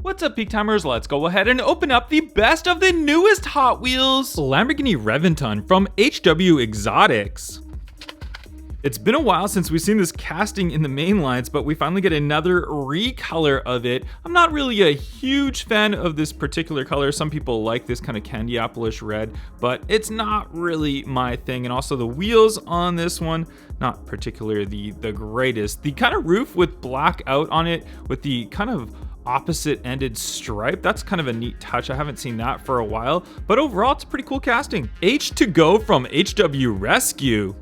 What's up, Peak Timers? Let's go ahead and open up the best of the newest Hot Wheels Lamborghini REVENTON from HW Exotics. It's been a while since we've seen this casting in the main lines, but we finally get another recolor of it. I'm not really a huge fan of this particular color. Some people like this kind of candy apple-ish red, but it's not really my thing. And also the wheels on this one, not particularly the greatest. The kind of roof with black out on it with the kind of opposite-ended stripe. That's kind of a neat touch. I haven't seen that for a while, but overall it's a pretty cool casting. H to go from HW Rescue.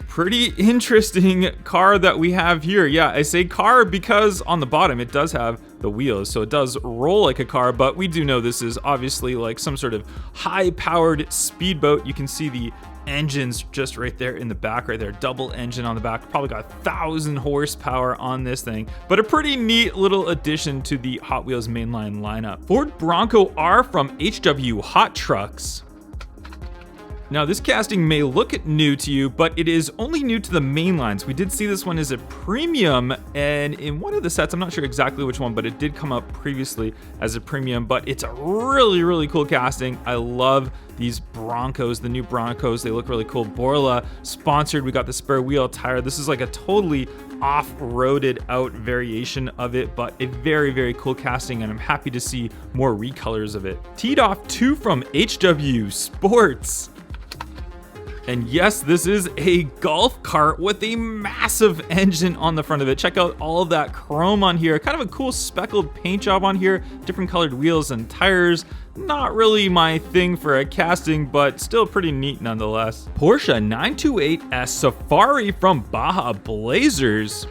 Pretty interesting car that we have here. Yeah, I say car because on the bottom it does have the wheels, so it does roll like a car, but we do know this is obviously like some sort of high-powered speedboat. You can see the engines just right there in the back, right there, double engine on the back. Probably got 1,000 horsepower on this thing, but a pretty neat little addition to the Hot Wheels mainline lineup. Ford Bronco R from HW Hot Trucks. Now, this casting may look new to you, but it is only new to the main lines. We did see this one as a premium, and in one of the sets, I'm not sure exactly which one, but it did come up previously as a premium, but it's a really, really cool casting. I love these Broncos, the new Broncos. They look really cool. Borla sponsored. We got the spare wheel tire. This is like a totally off-roaded out variation of it, but a very, very cool casting, and I'm happy to see more recolors of it. Teed off 2 from HW Sports. And yes, this is a golf cart with a massive engine on the front of it. Check out all of that chrome on here. Kind of a cool speckled paint job on here. Different colored wheels and tires. Not really my thing for a casting, but still pretty neat nonetheless. Porsche 928S Safari from Baja Blazers.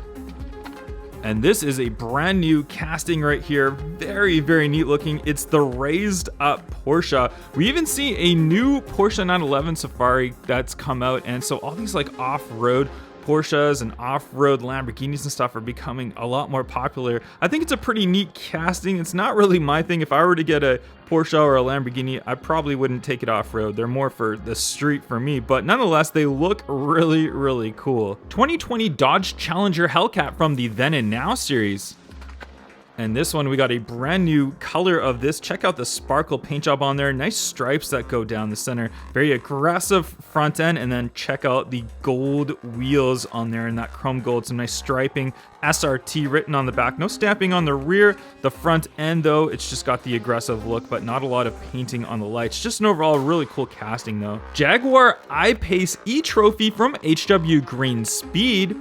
And this is a brand new casting right here. Very, very neat looking. It's the raised up Porsche. We even see a new Porsche 911 Safari that's come out. And so all these like off-road Porsches and off-road Lamborghinis and stuff are becoming a lot more popular. I think it's a pretty neat casting. It's not really my thing. If I were to get a Porsche or a Lamborghini, I probably wouldn't take it off-road. They're more for the street for me, but nonetheless, they look really, really cool. 2020 Dodge Challenger Hellcat from the Then and Now series. And this one, we got a brand new color of this. Check out the sparkle paint job on there. Nice stripes that go down the center. Very aggressive front end. And then check out the gold wheels on there in that chrome gold. Some nice striping. SRT written on the back. No stamping on the rear. The front end, though, it's just got the aggressive look, but not a lot of painting on the lights. Just an overall really cool casting, though. Jaguar I-Pace E-Trophy from HW Green Speed.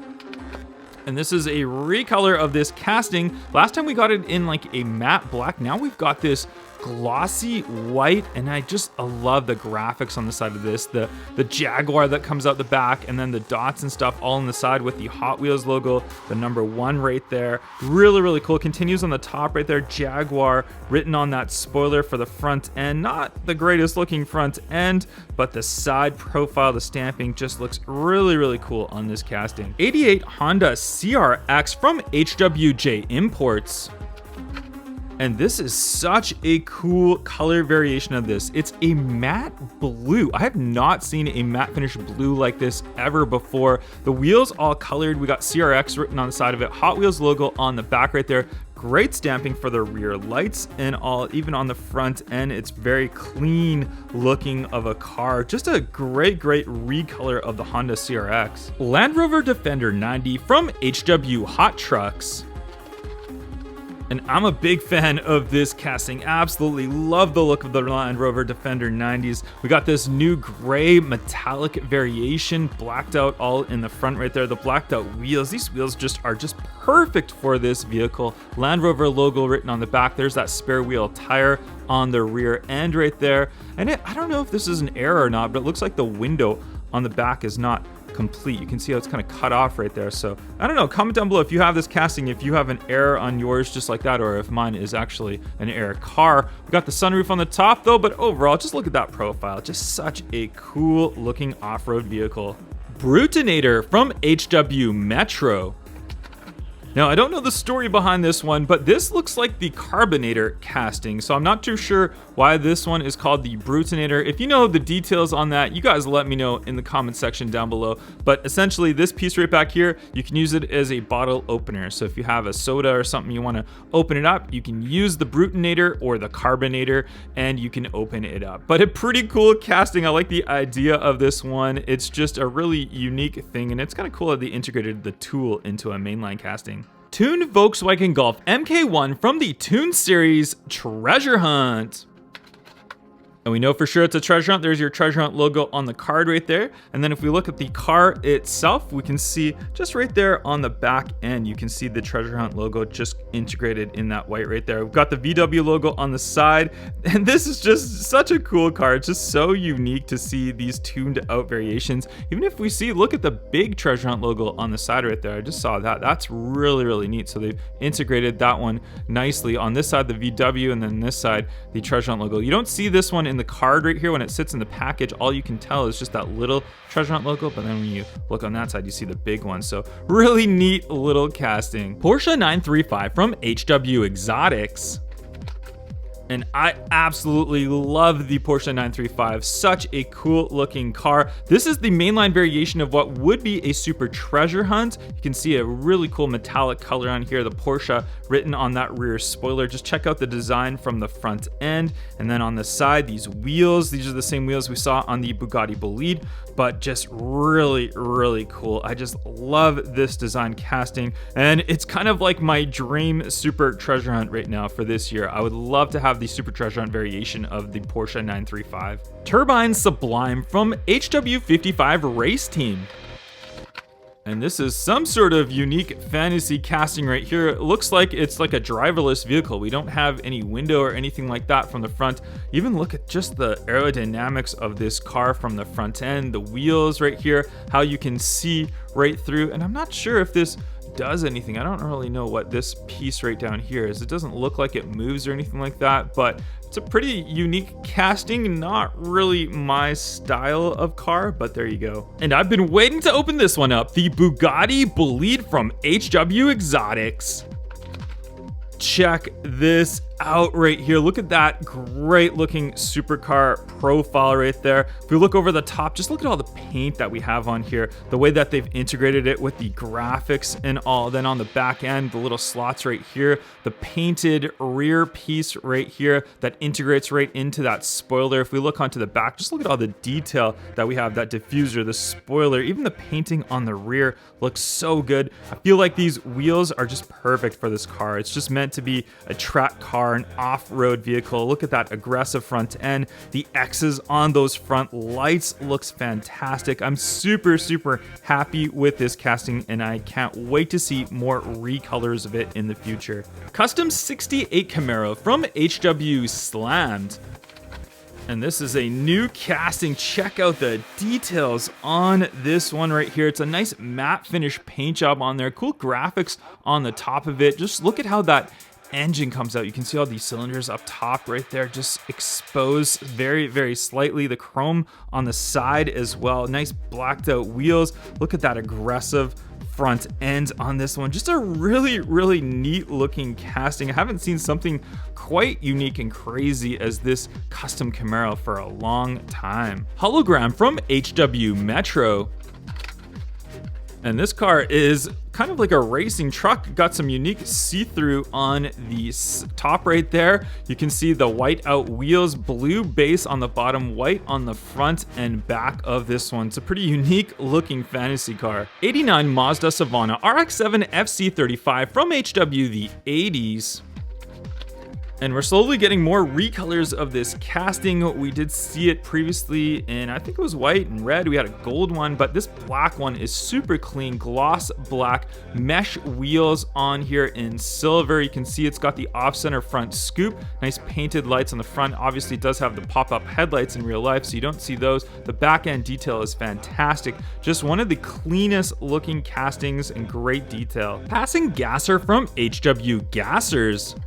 And this is a recolor of this casting. Last time we got it in like a matte black. Now we've got this glossy white, and I love the graphics on the side of this. The Jaguar that comes out the back, and then the dots and stuff all on the side with the Hot Wheels logo, the number 1 right there. Really, really cool. Continues on the top right there. Jaguar written on that spoiler for the front end. Not the greatest looking front end, but the side profile, the stamping just looks really, really cool on this casting. 88 Honda CRX from HWJ Imports. And this is such a cool color variation of this. It's a matte blue. I have not seen a matte finish blue like this ever before. The wheels all colored. We got CRX written on the side of it. Hot Wheels logo on the back right there. Great stamping for the rear lights and all, even on the front end. It's very clean looking of a car. Just a great, great recolor of the Honda CRX. Land Rover Defender 90 from HW Hot Trucks. And I'm a big fan of this casting. Absolutely love the look of the Land Rover Defender 90s. We got this new gray metallic variation, blacked out all in the front right there. The blacked out wheels. These wheels are just perfect for this vehicle. Land Rover logo written on the back. There's that spare wheel tire on the rear end right there. And I don't know if this is an error or not, but it looks like the window on the back is not complete. You can see how it's kind of cut off right there. So I don't know, comment down below if you have this casting, if you have an error on yours just like that, or if mine is actually an error car. We got the sunroof on the top though, but overall just look at that profile. Just such a cool looking off-road vehicle. Brutinator from HW Metro. Now, I don't know the story behind this one, but this looks like the Carbonator casting, so I'm not too sure why this one is called the Brutinator. If you know the details on that, you guys let me know in the comment section down below. But essentially, this piece right back here, you can use it as a bottle opener. So if you have a soda or something you want to open it up, you can use the Brutinator or the Carbonator, and you can open it up. But a pretty cool casting. I like the idea of this one. It's just a really unique thing, and it's kind of cool that they integrated the tool into a mainline casting. Tuned Volkswagen Golf MK1 from the Tooned series Treasure Hunt. And we know for sure it's a treasure hunt. There's your treasure hunt logo on the card right there. And then if we look at the car itself, we can see just right there on the back end, you can see the treasure hunt logo just integrated in that white right there. We've got the VW logo on the side. And this is just such a cool car. It's just so unique to see these tuned out variations. Even if we see, look at the big treasure hunt logo on the side right there. I just saw that. That's really, really neat. So they've integrated that one nicely. On this side, the VW, and then this side, the treasure hunt logo. You don't see this one in the card right here when it sits in the package. All you can tell is just that little treasure hunt logo, but then when you look on that side, you see the big one. So really neat little casting. Porsche 935 from HW Exotics. And I absolutely love the Porsche 935. Such a cool looking car. This is the mainline variation of what would be a super treasure hunt. You can see a really cool metallic color on here, the Porsche written on that rear spoiler. Just check out the design from the front end. And then on the side, these wheels, these are the same wheels we saw on the Bugatti Bolide, but just really, really cool. I just love this design casting. And it's kind of like my dream super treasure hunt right now for this year. I would love to have the super treasure hunt variation of the Porsche 935. Turbine Sublime from HW55 Race Team. And this is some sort of unique fantasy casting right here. It looks like it's like a driverless vehicle. We don't have any window or anything like that from the front. Even look at just the aerodynamics of this car from the front end, the wheels right here, how you can see right through. And I'm not sure if this does anything. I don't really know what this piece right down here is. It doesn't look like it moves or anything like that, but it's a pretty unique casting. Not really my style of car, but there you go. And I've been waiting to open this one up, the Bugatti Bolide from HW Exotics. Check this out right here. Look at that great looking supercar profile right there. If we look over the top, just look at all the paint that we have on here, the way that they've integrated it with the graphics and all. Then on the back end, the little slots right here, the painted rear piece right here that integrates right into that spoiler. If we look onto the back, just look at all the detail that we have, that diffuser, the spoiler, even the painting on the rear looks so good. I feel like these wheels are just perfect for this car. It's just meant to be a track car, an off-road vehicle. Look at that aggressive front end. The X's on those front lights looks fantastic. I'm super, super happy with this casting, and I can't wait to see more recolors of it in the future. Custom 68 Camaro from HW Slammed. And this is a new casting. Check out the details on this one right here. It's a nice matte finish paint job on there. Cool graphics on the top of it. Just look at how that engine comes out. You can see all these cylinders up top right there, just exposed very, very slightly. The chrome on the side as well. Nice blacked out wheels. Look at that aggressive front end on this one. Just a really, really neat looking casting. I haven't seen something quite unique and crazy as this custom Camaro for a long time. Hologram from HW Metro. And this car is kind of like a racing truck. Got some unique see-through on the top right there. You can see the white out wheels, blue base on the bottom, white on the front and back of this one. It's a pretty unique looking fantasy car. 89 Mazda Savana RX-7 FC35 from HW the 80s. And we're slowly getting more recolors of this casting. We did see it previously in, I think it was white and red. We had a gold one, but this black one is super clean, gloss black, mesh wheels on here in silver. You can see it's got the off-center front scoop, nice painted lights on the front. Obviously it does have the pop-up headlights in real life, so you don't see those. The back end detail is fantastic. Just one of the cleanest looking castings and great detail. Passing Gasser from HW Gassers.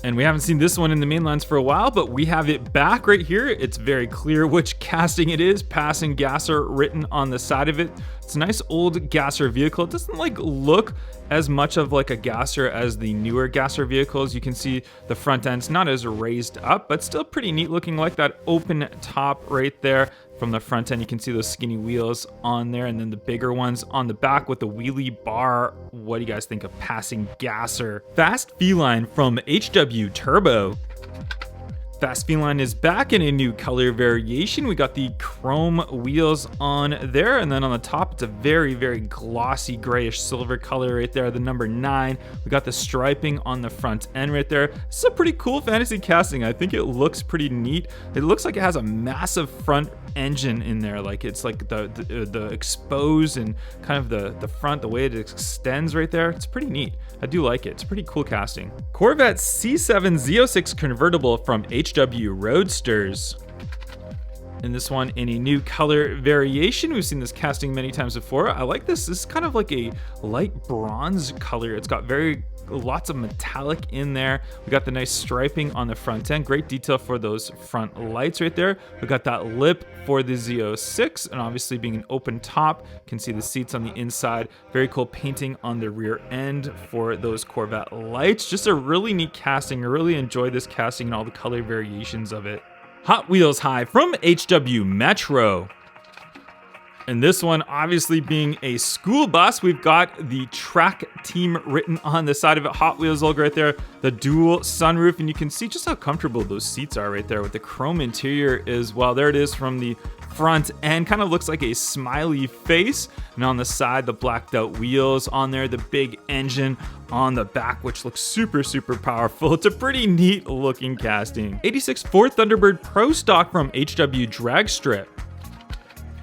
And we haven't seen this one in the main lines for a while, but we have it back right here. It's very clear which casting it is. Passing Gasser written on the side of it. It's a nice old Gasser vehicle. It doesn't like look as much of like a Gasser as the newer Gasser vehicles. You can see the front end's not as raised up, but still pretty neat looking, like that open top right there. From the front end, you can see those skinny wheels on there, and then the bigger ones on the back with the wheelie bar. What do you guys think of Passing Gasser? Fast Feline from HW Turbo. Fast Feline is back in a new color variation. We got the chrome wheels on there, and then on the top, it's a very, very glossy grayish silver color right there, the number 9. We got the striping on the front end right there. This is a pretty cool fantasy casting. I think it looks pretty neat. It looks like it has a massive front engine in there, like it's like the exposed and kind of the front, the way it extends right there. It's pretty neat. I do like it. It's a pretty cool casting. Corvette C7 Z06 convertible from HW Roadsters. And this one in a new color variation. We've seen this casting many times before. I like this. This is kind of like a light bronze color. It's got lots of metallic in there. We got the nice striping on the front end. Great detail for those front lights right there. We got that lip for the Z06, and obviously being an open top, you can see the seats on the inside. Very cool painting on the rear end for those Corvette lights. Just a really neat casting. I really enjoy this casting and all the color variations of it. Hot Wheels High from HW Metro. And this one, obviously being a school bus, we've got the track team written on the side of it. Hot Wheels logo right there, the dual sunroof, and you can see just how comfortable those seats are right there with the chrome interior as well. There it is from the front end, kind of looks like a smiley face. And on the side, the blacked out wheels on there, the big engine on the back, which looks super, super powerful. It's a pretty neat looking casting. 86 Ford Thunderbird Pro Stock from HW Drag Strip.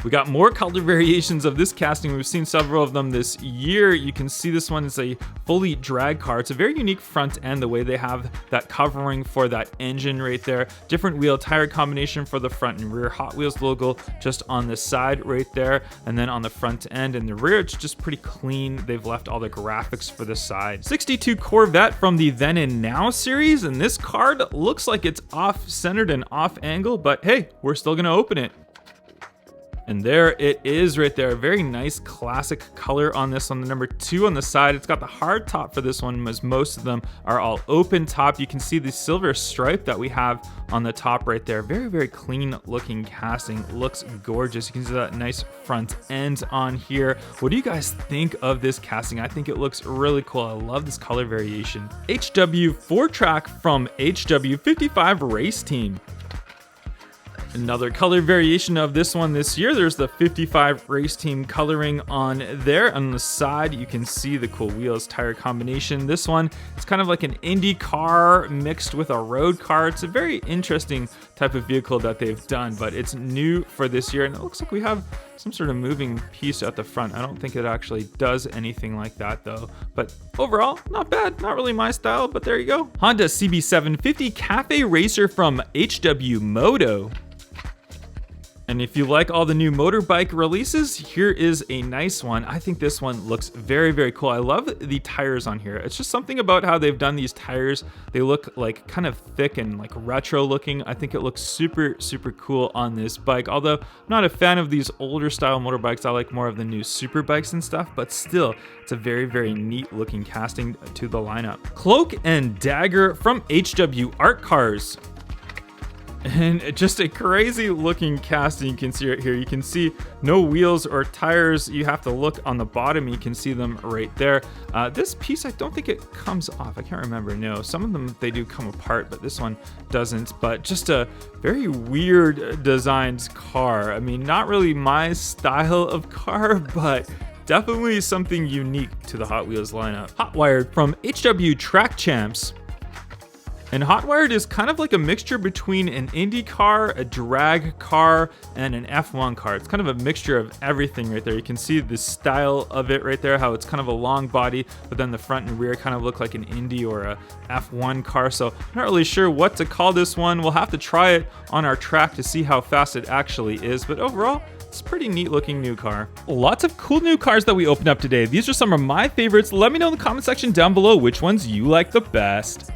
We got more color variations of this casting. We've seen several of them this year. You can see this one is a fully drag car. It's a very unique front end, the way they have that covering for that engine right there. Different wheel tire combination for the front and rear. Hot Wheels logo just on the side right there. And then on the front end and the rear, it's just pretty clean. They've left all the graphics for the side. 62 Corvette from the Then and Now series. And this card looks like it's off-centered and off-angle, but hey, we're still gonna open it. And there it is right there. Very nice classic color on this one. The number 2 on the side. It's got the hard top for this one, as most of them are all open top. You can see the silver stripe that we have on the top right there. Very, very clean looking casting. Looks gorgeous. You can see that nice front end on here. What do you guys think of this casting? I think it looks really cool. I love this color variation. HW 4-track from HW 55 Race Team. Another color variation of this one this year. There's the 55 Race Team coloring on there. On the side, you can see the cool wheels tire combination. This one, it's kind of like an Indy car mixed with a road car. It's a very interesting type of vehicle that they've done, but it's new for this year. And it looks like we have some sort of moving piece at the front. I don't think it actually does anything like that though. But overall, not bad. Not really my style, but there you go. Honda CB750 Cafe Racer from HW Moto. And if you like all the new motorbike releases, here is a nice one. I think this one looks very, very cool. I love the tires on here. It's just something about how they've done these tires. They look like kind of thick and like retro looking. I think it looks super, super cool on this bike. Although I'm not a fan of these older style motorbikes. I like more of the new super bikes and stuff, but still, it's a very, very neat looking casting to the lineup. Cloak and Dagger from HW Art Cars. And just a crazy looking casting you can see right here. You can see no wheels or tires. You have to look on the bottom. You can see them right there. This piece, I don't think it comes off. I can't remember. No, some of them, they do come apart, but this one doesn't. But just a very weird designed car. I mean, not really my style of car, but definitely something unique to the Hot Wheels lineup. Hot Wired from HW Track Champs. And Hot Wired is kind of like a mixture between an Indy car, a drag car, and an F1 car. It's kind of a mixture of everything right there. You can see the style of it right there, how it's kind of a long body, but then the front and rear kind of look like an Indy or a F1 car. So I'm not really sure what to call this one. We'll have to try it on our track to see how fast it actually is. But overall, it's a pretty neat looking new car. Lots of cool new cars that we opened up today. These are some of my favorites. Let me know in the comment section down below which ones you like the best.